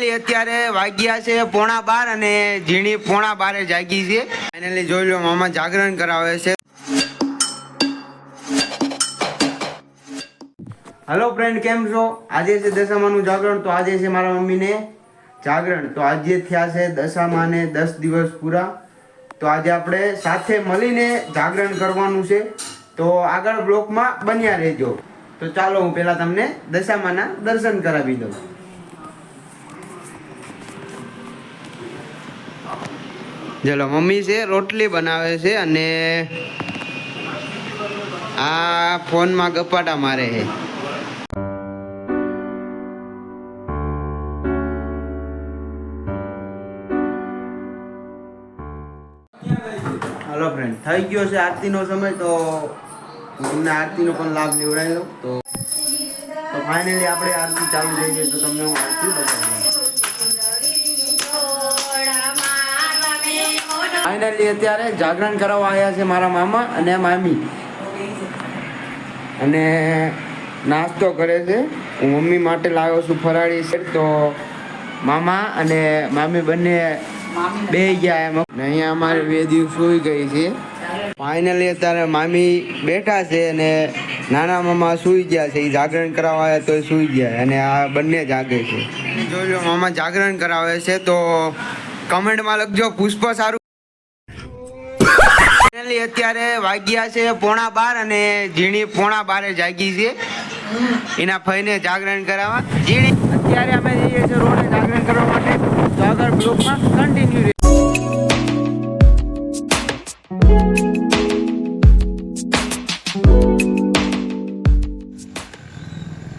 Finally અત્યારે વાગ્યા છે 11:15 અને ઝીણી 11:15 જાગી છે. ફાઇનલી જોઈ લો મામા જાગરણ કરાવે છે. હેલો ફ્રેન્ડ, કેમ છો? આજે છે દશામાનું જાગરણ. તો આજે છે મારા મમ્મીને જાગરણ. તો આજે થયા છે દશામાને 10 દિવસ પૂરા. તો આજે આપણે સાથે મળીને જાગરણ કરવાનું છે. તો આગળ બ્લોકમાં બન્યા રહેજો. તો ચાલો હું પહેલા તમને દશામાના દર્શન કરાવી દઉં. ચલો, મમ્મી છે રોટલી બનાવે છે અને આ ફોનમાં ગપાટા મારે છે. હલો ફ્રેન્ડ, થઈ ગયો છે આરતીનો સમય. તો હું તમને આરતીનો પણ લાભ લેવડાવી લઉં. તો ફાઇનલી આપણે આરતી ચાલુ થઈ ગઈ. તો તમને હું આરતી બતાવું. ફાઇનલી અત્યારે જાગરણ કરાવવા આવ્યા છે મારા મામા અને મામી, અને નાસ્તો કરે છે. હું મમ્મી માટે લાવ્યો છું ફરાળી છે. તો મામા અને મામી બંને બે ગયા એમ. અહીંયા અમારે વેદી સૂઈ ગઈ છે. ફાઇનલી અત્યારે મામી બેઠા છે અને નાના મામા સૂઈ ગયા છે. એ જાગરણ કરાવવા આવ્યા તો સૂઈ ગયા, અને આ બંને જાગે છે. જોઈ લો મામા જાગરણ કરાવે છે. તો કમેન્ટમાં લખજો પુષ્પ સારું. અત્યારે વાગ્યા છે 11:15 અને ઝીણી 11:15 જાગી છે. એના ફઈને જાગરણ કરાવવા. ઝીણી અત્યારે અમે જઈએ છીએ રોડે જાગરણ કરવા માટે. તો આગળ બ્લોકમાં કન્ટિન્યુ.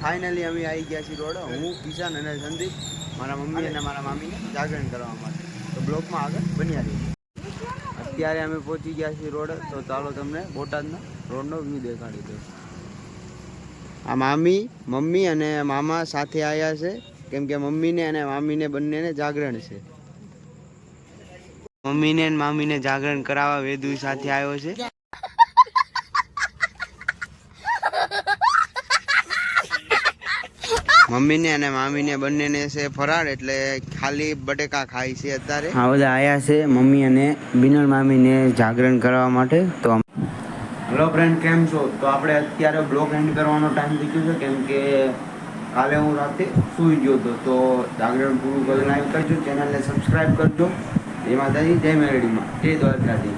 ફાઇનલી અમે આવી ગયા છીએ રોડ. હું કિશન અને સંદીપ, મારા મમ્મી અને મારા મામીને જાગરણ કરવા માટે. તો બ્લોકમાં આગળ બન્યા રહીએ. અત્યારે અમે પહોંચી ગયા છીએ રોડ. તો ચાલો તમને બોટાદના રોડનો વ્યૂ દેખાડી દઉં. આ મામી, મમ્મી અને મામા સાથે આવ્યા છે, કેમ કે મમ્મીને અને મામીને બંનેને જાગરણ છે. મમ્મીને અને મામીને જાગરણ કરાવવા વેદુ સાથે આવ્યો છે. મમ્મીને અને મામીને બંનેને છે ફરાળ, એટલે ખાલી બટેકા ખાય છે અત્યારે. આ બધા આયા છે મમ્મી અને બિનલ મામીને જાગરણ કરવા માટે. તો હેલો ફ્રેન્ડ, કેમ છો? તો આપણે અત્યારે બ્લોગ એન્ડ કરવાનો ટાઈમ થઈ ગયો છે, કેમ કે કાલે હું રાતે સૂઈ ગયો હતો. તો જાગરણ પૂરું કરી લાઈક કરજો, ચેનલને સબસ્ક્રાઈબ કરજો. જય માતાજી, જય મેરડીમાં, જય દ્વારકાજી.